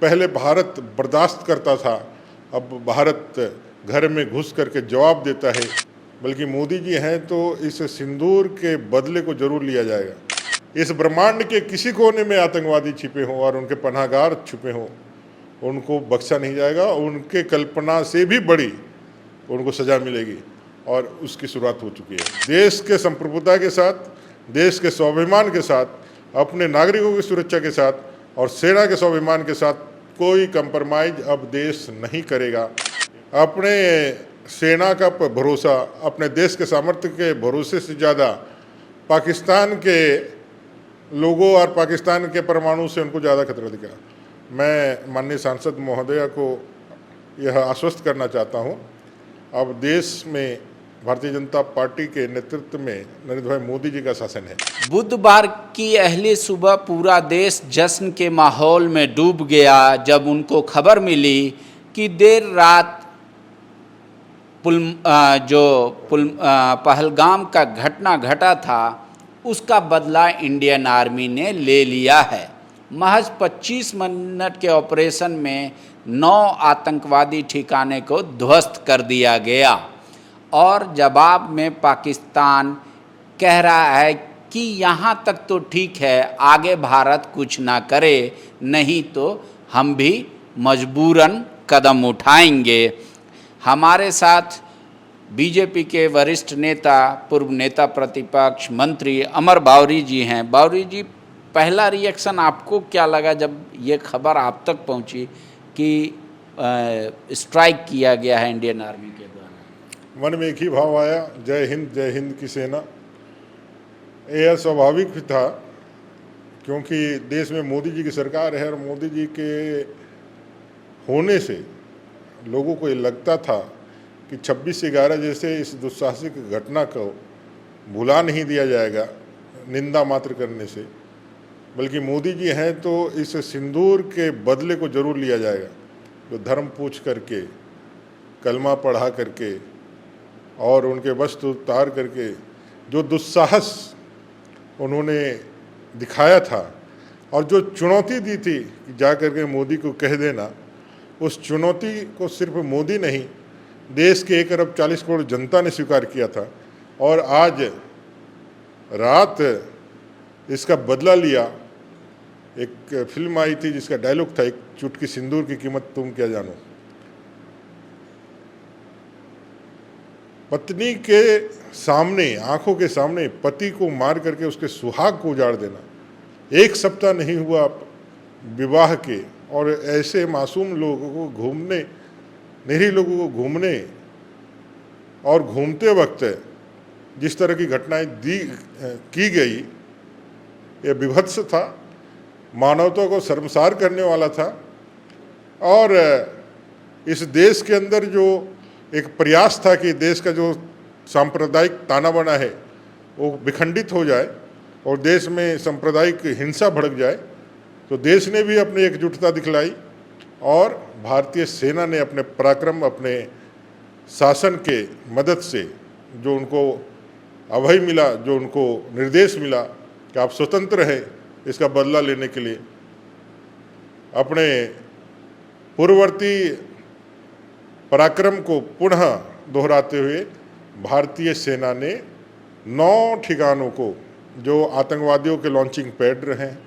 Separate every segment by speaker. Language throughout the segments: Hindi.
Speaker 1: पहले भारत बर्दाश्त करता था, अब भारत घर में घुस करके जवाब देता है। बल्कि मोदी जी हैं तो इस सिंदूर के बदले को जरूर लिया जाएगा। इस ब्रह्मांड के किसी कोने में आतंकवादी छिपे हों और उनके पनाहगार छुपे हों, उनको बख्शा नहीं जाएगा। उनके कल्पना से भी बड़ी उनको सजा मिलेगी और उसकी शुरुआत हो चुकी है। देश के संप्रभुता के साथ, देश के स्वाभिमान के साथ, अपने नागरिकों की सुरक्षा के साथ और सेना के स्वाभिमान के साथ कोई कंप्रोमाइज अब देश नहीं करेगा। अपने सेना का भरोसा, अपने देश के सामर्थ्य के भरोसे से ज़्यादा पाकिस्तान के लोगों और पाकिस्तान के परमाणु से उनको ज़्यादा खतरा दिखा। मैं माननीय सांसद महोदया को यह आश्वस्त करना चाहता हूँ, अब देश में भारतीय जनता पार्टी के नेतृत्व में नरेंद्र भाई मोदी जी का शासन है।
Speaker 2: बुधवार की अहली सुबह पूरा देश जश्न के माहौल में डूब गया जब उनको खबर मिली कि देर रात पहलगाम का घटना घटा था, उसका बदला इंडियन आर्मी ने ले लिया है। महज 25 मिनट के ऑपरेशन में 9 आतंकवादी ठिकाने को ध्वस्त कर दिया गया और जवाब में पाकिस्तान कह रहा है कि यहाँ तक तो ठीक है, आगे भारत कुछ ना करे, नहीं तो हम भी मजबूरन कदम उठाएंगे। हमारे साथ बीजेपी के वरिष्ठ नेता, पूर्व नेता प्रतिपक्ष मंत्री अमर बावरी जी हैं। बावरी जी, पहला रिएक्शन आपको क्या लगा जब ये खबर आप तक पहुंची कि स्ट्राइक किया गया है इंडियन आर्मी के द्वारा?
Speaker 1: मन में एक ही भाव आया, जय हिंद की सेना। यह स्वाभाविक था क्योंकि देश में मोदी जी की सरकार है और मोदी जी के होने से लोगों को ये लगता था कि 26/11 जैसे इस दुस्साहसिक घटना को भुला नहीं दिया जाएगा निंदा मात्र करने से, बल्कि मोदी जी हैं तो इस सिंदूर के बदले को जरूर लिया जाएगा। जो धर्म पूछ करके, कलमा पढ़ा करके और उनके वस्त्र उतार करके जो दुस्साहस उन्होंने दिखाया था और जो चुनौती दी थी कि जा करके मोदी को कह देना, उस चुनौती को सिर्फ मोदी नहीं, देश के 1 अरब 40 करोड़ जनता ने स्वीकार किया था। और आज रात इसका बदला लिया। एक फिल्म आई थी जिसका डायलॉग था, एक चुटकी सिंदूर की कीमत तुम क्या जानो। पत्नी के सामने, आंखों के सामने पति को मार करके उसके सुहाग को उजाड़ देना। 1 सप्ताह नहीं हुआ विवाह के और ऐसे मासूम लोगों को घूमने, निरीह लोगों को घूमने और घूमते वक्त जिस तरह की घटनाएं की गई, यह विभत्स था, मानवता को शर्मसार करने वाला था। और इस देश के अंदर जो एक प्रयास था कि देश का जो सांप्रदायिक ताना बाना है वो विखंडित हो जाए और देश में सांप्रदायिक हिंसा भड़क जाए, तो देश ने भी अपनी एकजुटता दिखलाई और भारतीय सेना ने अपने पराक्रम, अपने शासन के मदद से जो उनको अभय मिला, जो उनको निर्देश मिला कि आप स्वतंत्र हैं, इसका बदला लेने के लिए अपने पूर्ववर्ती पराक्रम को पुनः दोहराते हुए भारतीय सेना ने 9 ठिकानों को, जो आतंकवादियों के लॉन्चिंग पैड हैं,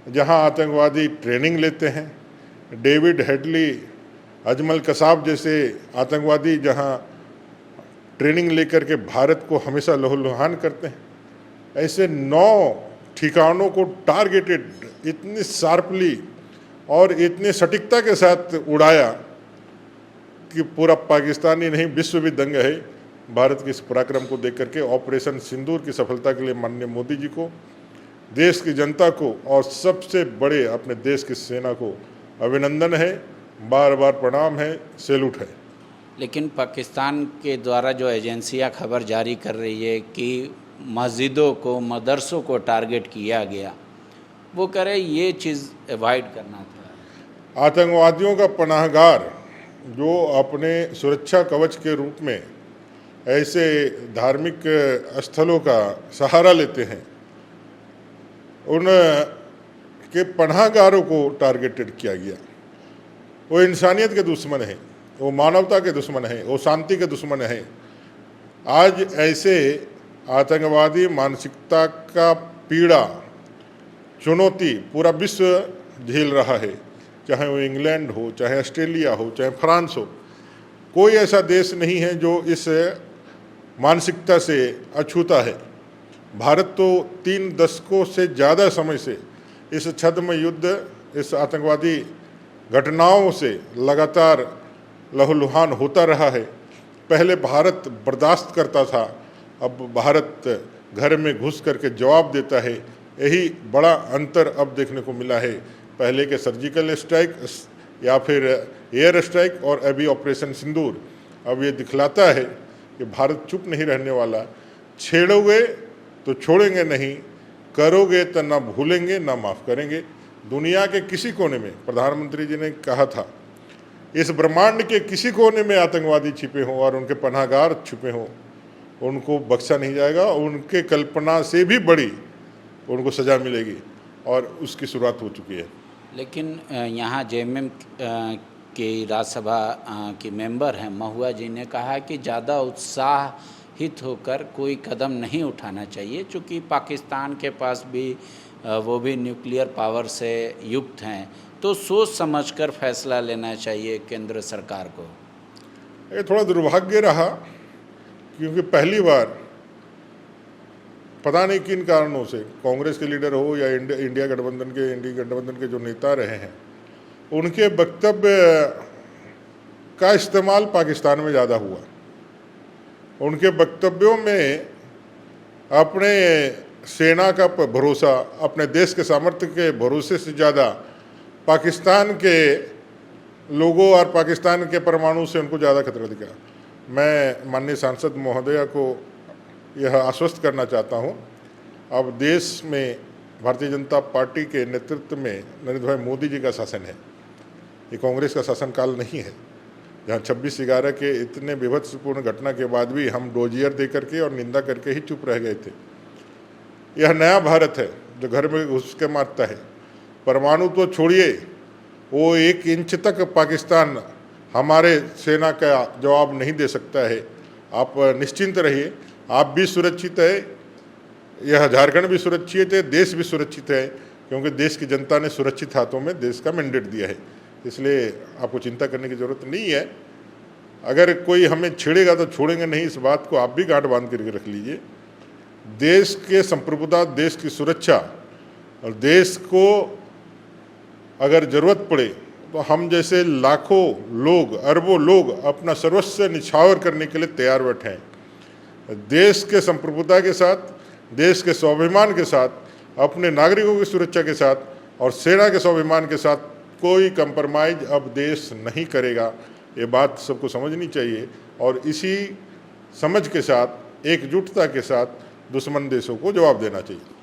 Speaker 1: जहां आतंकवादी ट्रेनिंग लेते हैं, डेविड हेडली, अजमल कसाब जैसे आतंकवादी जहां ट्रेनिंग लेकर के भारत को हमेशा लहूलुहान करते हैं, ऐसे 9 ठिकानों को टारगेटेड इतनी शार्पली और इतनी सटीकता के साथ उड़ाया कि पूरा पाकिस्तान ही नहीं, विश्व भी दंग है भारत के इस पराक्रम को देख करके। ऑपरेशन सिंदूर की सफलता के लिए माननीय मोदी जी को, देश की जनता को और सबसे बड़े अपने देश की सेना को अभिनंदन है, बार बार प्रणाम है, सैल्यूट है।
Speaker 2: लेकिन पाकिस्तान के द्वारा जो एजेंसियां खबर जारी कर रही है कि मस्जिदों को, मदरसों को टारगेट किया गया, वो कह रहे ये चीज़ अवॉइड करना था।
Speaker 1: आतंकवादियों का पनाहगार जो अपने सुरक्षा कवच के रूप में ऐसे धार्मिक स्थलों का सहारा लेते हैं, उन के पनाहगारों को टारगेटेड किया गया। वो इंसानियत के दुश्मन हैं, वो मानवता के दुश्मन हैं, वो शांति के दुश्मन हैं। आज ऐसे आतंकवादी मानसिकता का पीड़ा, चुनौती पूरा विश्व झेल रहा है, चाहे वो इंग्लैंड हो, चाहे ऑस्ट्रेलिया हो, चाहे फ्रांस हो। कोई ऐसा देश नहीं है जो इस मानसिकता से अछूता है। भारत तो 3 दशकों से ज़्यादा समय से इस छद्म युद्ध, इस आतंकवादी घटनाओं से लगातार लहूलुहान होता रहा है। पहले भारत बर्दाश्त करता था, अब भारत घर में घुस करके जवाब देता है। यही बड़ा अंतर अब देखने को मिला है, पहले के सर्जिकल स्ट्राइक या फिर एयर स्ट्राइक और अभी ऑपरेशन सिंदूर। अब ये दिखलाता है कि भारत चुप नहीं रहने वाला। छेड़ोगे तो छोड़ेंगे नहीं, करोगे तो ना भूलेंगे ना माफ़ करेंगे। दुनिया के किसी कोने में, प्रधानमंत्री जी ने कहा था, इस ब्रह्मांड के किसी कोने में आतंकवादी छिपे हों और उनके पनाहगार छुपे हों, उनको बख्शा नहीं जाएगा। उनके कल्पना से भी बड़ी उनको सज़ा मिलेगी और उसकी शुरुआत हो चुकी है।
Speaker 2: लेकिन यहाँ जेएमएम के राज्यसभा के मेंबर हैं महुआ जी ने कहा कि ज़्यादा उत्साहित होकर कोई कदम नहीं उठाना चाहिए, चूँकि पाकिस्तान के पास भी वो भी न्यूक्लियर पावर से युक्त हैं, तो सोच समझकर फैसला लेना चाहिए केंद्र सरकार को।
Speaker 1: ये थोड़ा दुर्भाग्य रहा, क्योंकि पहली बार पता नहीं किन कारणों से कांग्रेस के लीडर हो या इंडिया गठबंधन के जो नेता रहे हैं, उनके वक्तव्य का इस्तेमाल पाकिस्तान में ज़्यादा हुआ। उनके वक्तव्यों में अपने सेना का भरोसा, अपने देश के सामर्थ्य के भरोसे से ज़्यादा पाकिस्तान के लोगों और पाकिस्तान के परमाणु से उनको ज़्यादा खतरा दिखा। मैं माननीय सांसद महोदया को यह आश्वस्त करना चाहता हूँ, अब देश में भारतीय जनता पार्टी के नेतृत्व में नरेंद्र भाई मोदी जी का शासन है। ये कांग्रेस का शासनकाल नहीं है, जहाँ 26/11 के इतने विभत्सपूर्ण घटना के बाद भी हम डोजियर दे करके और निंदा करके ही चुप रह गए थे। यह नया भारत है जो घर में घुस के मारता है। परमाणु तो छोड़िए, वो 1 इंच तक पाकिस्तान हमारे सेना का जवाब नहीं दे सकता है। आप निश्चिंत रहिए, आप भी सुरक्षित है, यह झारखंड भी सुरक्षित है, देश भी सुरक्षित है, क्योंकि देश की जनता ने सुरक्षित हाथों में देश का मैंडेट दिया है। इसलिए आपको चिंता करने की ज़रूरत नहीं है। अगर कोई हमें छेड़ेगा तो छोड़ेंगे नहीं, इस बात को आप भी गांठ बांध करके रख लीजिए। देश के संप्रभुता, देश की सुरक्षा और देश को अगर ज़रूरत पड़े तो हम जैसे लाखों लोग, अरबों लोग अपना सर्वस्व निछावर करने के लिए तैयार बैठे हैं। देश के संप्रभुता के साथ, देश के स्वाभिमान के साथ, अपने नागरिकों की सुरक्षा के साथ और सेना के स्वाभिमान के साथ कोई कंप्रोमाइज अब देश नहीं करेगा। ये बात सबको समझनी चाहिए और इसी समझ के साथ, एकजुटता के साथ दुश्मन देशों को जवाब देना चाहिए।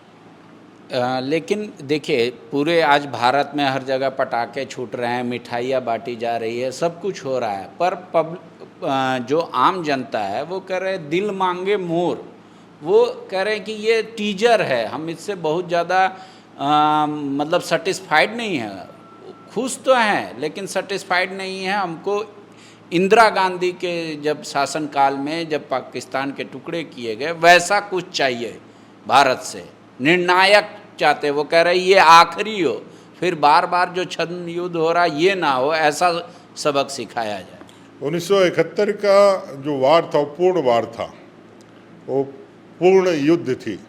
Speaker 2: लेकिन देखिए, पूरे आज भारत में हर जगह पटाखे छूट रहे हैं, मिठाइयाँ बांटी जा रही है, सब कुछ हो रहा है, पर जो आम जनता है वो कह रहे दिल मांगे मोर। वो कह रहे हैं कि ये टीजर है, हम इससे बहुत ज़्यादा मतलब सेटिस्फाइड नहीं है। खुश तो हैं लेकिन सेटिस्फाइड नहीं है। हमको इंदिरा गांधी के जब शासनकाल में जब पाकिस्तान के टुकड़े किए गए वैसा कुछ चाहिए भारत से, निर्णायक चाहते। वो कह रहे ये आखिरी हो, फिर बार बार जो छद्म युद्ध हो रहा ये ना हो, ऐसा सबक सिखाया जाए।
Speaker 1: 1971 का जो वार था वो पूर्ण वार था, वो पूर्ण युद्ध थी।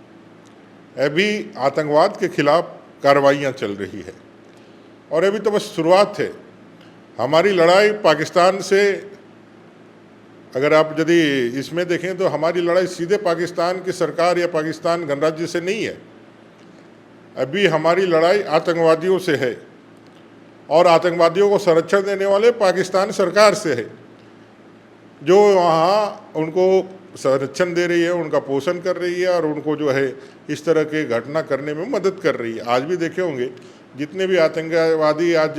Speaker 1: अभी आतंकवाद के खिलाफ कार्रवाइयाँ चल रही है और अभी तो बस शुरुआत है। हमारी लड़ाई पाकिस्तान से, अगर आप यदि इसमें देखें तो हमारी लड़ाई सीधे पाकिस्तान की सरकार या पाकिस्तान गणराज्य से नहीं है। अभी हमारी लड़ाई आतंकवादियों से है और आतंकवादियों को संरक्षण देने वाले पाकिस्तान सरकार से है, जो वहाँ उनको संरक्षण दे रही है, उनका पोषण कर रही है और उनको जो है इस तरह के घटना करने में मदद कर रही है। आज भी देखे होंगे जितने भी आतंकवादी आज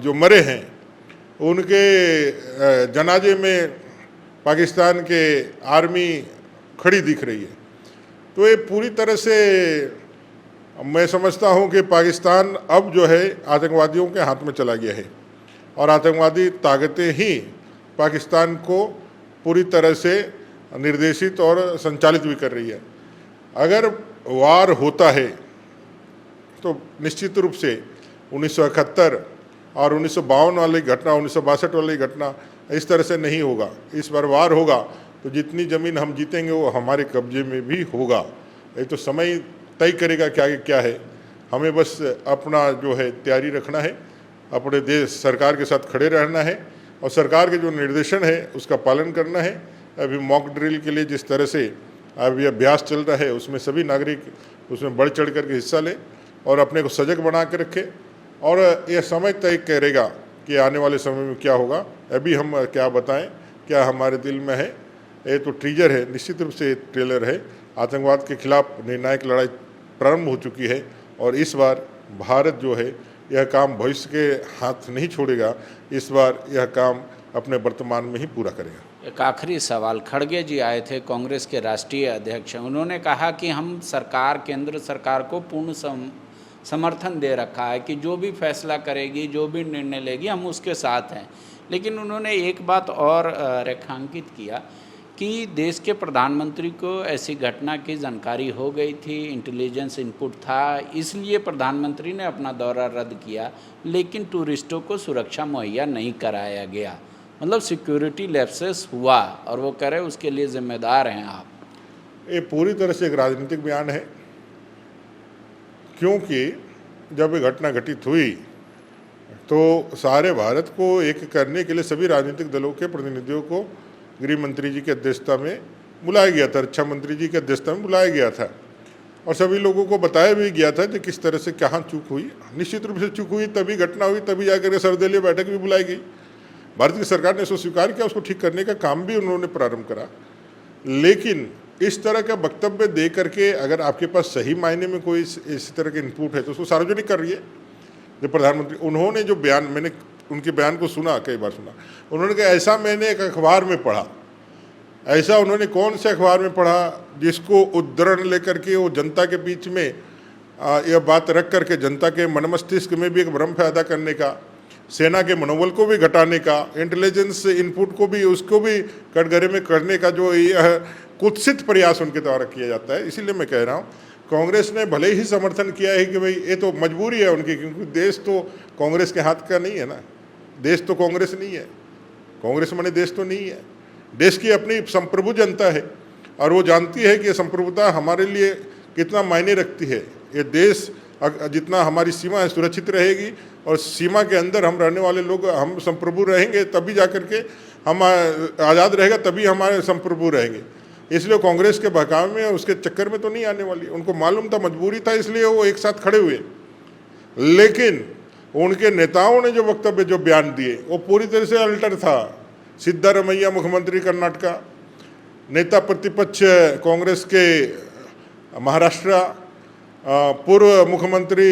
Speaker 1: जो मरे हैं उनके जनाजे में पाकिस्तान के आर्मी खड़ी दिख रही है। तो ये पूरी तरह से मैं समझता हूं कि पाकिस्तान अब जो है आतंकवादियों के हाथ में चला गया है और आतंकवादी ताकतें ही पाकिस्तान को पूरी तरह से निर्देशित और संचालित भी कर रही है। अगर वार होता है तो निश्चित रूप से 1971 और 1952 वाली घटना, 1962 वाली घटना इस तरह से नहीं होगा। इस बार वार होगा तो जितनी ज़मीन हम जीतेंगे वो हमारे कब्जे में भी होगा। ये तो समय तय करेगा क्या क्या है। हमें बस अपना जो है तैयारी रखना है, अपने देश सरकार के साथ खड़े रहना है और सरकार के जो निर्देशन है उसका पालन करना है। अभी मॉक ड्रिल के लिए जिस तरह से अभी अभ्यास चल रहा है उसमें सभी नागरिक उसमें बढ़ चढ़ करके हिस्सा लें और अपने को सजग बना के रखें और यह समय तय करेगा कि आने वाले समय में क्या होगा। अभी हम क्या बताएं, क्या हमारे दिल में है। ये तो टीजर है, निश्चित रूप से ट्रेलर है। आतंकवाद के खिलाफ निर्णायक लड़ाई प्रारंभ हो चुकी है और इस बार भारत जो है यह काम भविष्य के हाथ नहीं छोड़ेगा। इस बार यह काम अपने वर्तमान में ही पूरा करेगा।
Speaker 2: एक आखिरी सवाल, खड़गे जी आए थे, कांग्रेस के राष्ट्रीय अध्यक्ष। उन्होंने कहा कि हम सरकार, केंद्र सरकार को पूर्ण समर्थन दे रखा है कि जो भी फैसला करेगी, जो भी निर्णय लेगी, हम उसके साथ हैं। लेकिन उन्होंने एक बात और रेखांकित किया कि देश के प्रधानमंत्री को ऐसी घटना की जानकारी हो गई थी, इंटेलिजेंस इनपुट था, इसलिए प्रधानमंत्री ने अपना दौरा रद्द किया, लेकिन टूरिस्टों को सुरक्षा मुहैया नहीं कराया गया। मतलब सिक्योरिटी लैप्सेस हुआ और वो कह रहे उसके लिए जिम्मेदार हैं आप।
Speaker 1: ये पूरी तरह से एक राजनीतिक बयान है, क्योंकि जब ये घटना घटित हुई तो सारे भारत को एक करने के लिए सभी राजनीतिक दलों के प्रतिनिधियों को गृह मंत्री जी की अध्यक्षता में बुलाया गया था, रक्षा मंत्री जी की अध्यक्षता में बुलाया गया था और सभी लोगों को बताया भी गया था कि किस तरह से कहाँ चूक हुई। निश्चित रूप से चूक हुई, तभी घटना हुई, तभी जाकर के सर्वदलीय बैठक भी बुलाई गई। भारतीय सरकार ने इसको स्वीकार किया, उसको ठीक करने का काम भी उन्होंने प्रारंभ करा। लेकिन इस तरह का वक्तव्य दे करके अगर आपके पास सही मायने में कोई इस तरह के इनपुट है तो उसको सार्वजनिक कर रही है। जो प्रधानमंत्री, उन्होंने जो बयान, मैंने उनके बयान को सुना, कई बार सुना, उन्होंने कहा ऐसा मैंने एक अखबार में पढ़ा। ऐसा उन्होंने कौन से अखबार में पढ़ा जिसको उद्धरण लेकर के वो जनता के बीच में यह बात रख करके जनता के मन मस्तिष्क में भी एक भ्रम पैदा करने का, सेना के मनोबल को भी घटाने का, इंटेलिजेंस इनपुट को भी उसको भी कटघरे में करने का जो यह कुत्सित प्रयास उनके द्वारा किया जाता है। इसीलिए मैं कह रहा हूँ कांग्रेस ने भले ही समर्थन किया है कि भाई ये तो मजबूरी है उनकी, क्योंकि देश तो कांग्रेस के हाथ का नहीं है ना। देश तो कांग्रेस नहीं है, कांग्रेस माने देश तो नहीं है। देश की अपनी संप्रभु जनता है और वो जानती है कि ये संप्रभुता हमारे लिए कितना मायने रखती है। ये देश जितना हमारी सीमा है सुरक्षित रहेगी और सीमा के अंदर हम रहने वाले लोग, हम संप्रभु रहेंगे तभी जा कर के हम आज़ाद रहेगा, तभी हमारे संप्रभु रहेंगे। इसलिए कांग्रेस के बहकावे में उसके चक्कर में तो नहीं आने वाली। उनको मालूम था, मजबूरी था, इसलिए वो एक साथ खड़े हुए। लेकिन उनके नेताओं ने जो वक्तव्य, जो बयान दिए, वो पूरी तरह से अल्टर था। सिद्धारमैया मुख्यमंत्री कर्नाटका, नेता प्रतिपक्ष कांग्रेस के महाराष्ट्र, पूर्व मुख्यमंत्री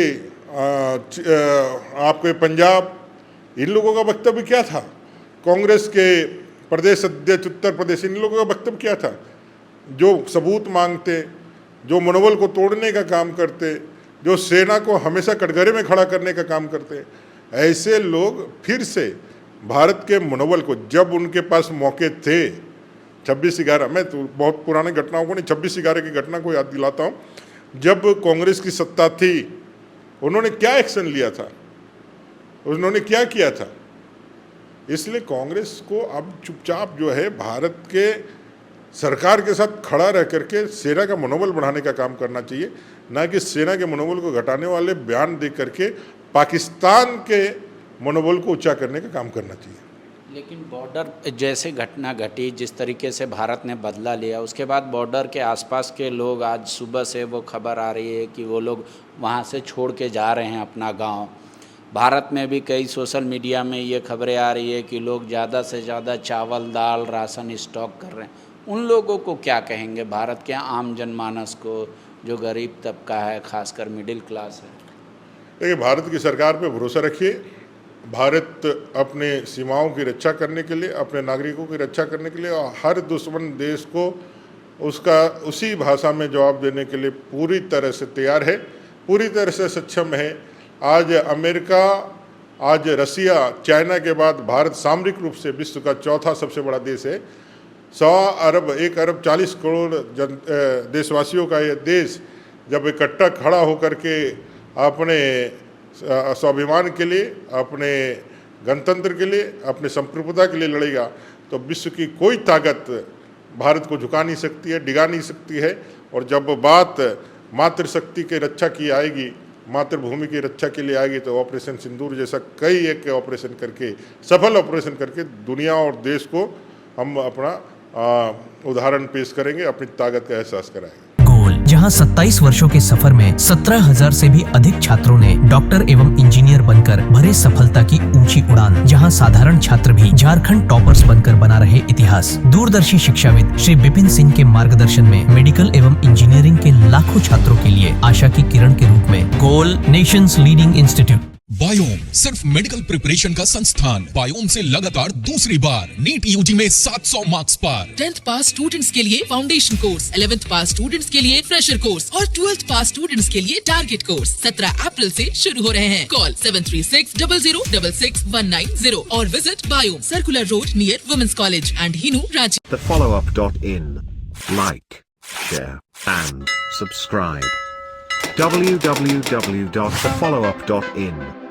Speaker 1: आपके पंजाब, इन लोगों का वक्तव्य क्या था? कांग्रेस के प्रदेश अध्यक्ष उत्तर प्रदेश, इन लोगों का वक्तव्य क्या था? जो सबूत मांगते, जो मनोबल को तोड़ने का काम करते, जो सेना को हमेशा कटघरे में खड़ा करने का काम करते, ऐसे लोग फिर से भारत के मनोबल को, जब उनके पास मौके थे 26/11, मैं तो बहुत पुराने घटनाओं को नहीं, 26/11 की घटना को याद दिलाता हूँ। जब कांग्रेस की सत्ता थी उन्होंने क्या एक्शन लिया था, उन्होंने क्या किया था। इसलिए कांग्रेस को अब चुपचाप जो है भारत के सरकार के साथ खड़ा रह करके सेना का मनोबल बढ़ाने का काम करना चाहिए, ना कि सेना के मनोबल को घटाने वाले बयान दे करके पाकिस्तान के मनोबल को ऊंचा करने का काम करना चाहिए।
Speaker 2: लेकिन बॉर्डर जैसे घटना घटी, जिस तरीके से भारत ने बदला लिया, उसके बाद बॉर्डर के आसपास के लोग, आज सुबह से वो खबर आ रही है कि वो लोग वहाँ से छोड़ के जा रहे हैं अपना गांव। भारत में भी कई सोशल मीडिया में ये खबरें आ रही है कि लोग ज़्यादा से ज़्यादा चावल, दाल, राशन स्टॉक कर रहे हैं। उन लोगों को क्या कहेंगे, भारत के आम जनमानस को, जो गरीब तबका है, खासकर मिडिल क्लास है?
Speaker 1: देखिए, भारत की सरकार पे भरोसा रखिए। भारत अपने सीमाओं की रक्षा करने के लिए, अपने नागरिकों की रक्षा करने के लिए और हर दुश्मन देश को उसका उसी भाषा में जवाब देने के लिए पूरी तरह से तैयार है। पूरी तरह से सक्षम है। आज अमेरिका, आज रसिया, चाइना के बाद भारत सामरिक रूप से विश्व का चौथा सबसे बड़ा देश है। 1 अरब 40 करोड़ देशवासियों का ये देश जब इकट्ठा खड़ा होकर के अपने स्वाभिमान के लिए, अपने गणतंत्र के लिए, अपने संप्रभुता के लिए लड़ेगा तो विश्व की कोई ताकत भारत को झुका नहीं सकती है, डिगा नहीं सकती है। और जब बात मातृशक्ति की रक्षा की आएगी, मातृभूमि की रक्षा के लिए आएगी, तो ऑपरेशन सिंदूर जैसा कई एक ऑपरेशन करके, सफल ऑपरेशन करके दुनिया और देश को हम अपना उदाहरण पेश करेंगे, अपनी ताकत का एहसास कराएंगे।
Speaker 3: गोल, जहां 27 वर्षों के सफर में 17,000 से भी अधिक छात्रों ने डॉक्टर एवं इंजीनियर बनकर भरे सफलता की ऊंची उड़ान, जहां साधारण छात्र भी झारखंड टॉपर्स बनकर बना रहे इतिहास। दूरदर्शी शिक्षाविद श्री विपिन सिंह के मार्गदर्शन में मेडिकल एवं इंजीनियरिंग के लाखों छात्रों के लिए आशा की किरण के रूप में गोल, नेशंस लीडिंग इंस्टीट्यूट।
Speaker 4: बायोम सिर्फ मेडिकल प्रिपरेशन का संस्थान। बायोम से लगातार दूसरी बार नीट यूजी में 700 मार्क्स पार।
Speaker 5: 10th पास स्टूडेंट्स के लिए फाउंडेशन कोर्स, 11th पास स्टूडेंट्स के लिए फ्रेशर कोर्स और 12th पास स्टूडेंट्स के लिए टारगेट कोर्स 17 अप्रैल से शुरू हो रहे हैं। कॉल 7360066190 और visit Biome, circular road near women's college and Hinoo, Ranchi.
Speaker 6: thefollowup.in. Like, share and subscribe. www.thefollowup.in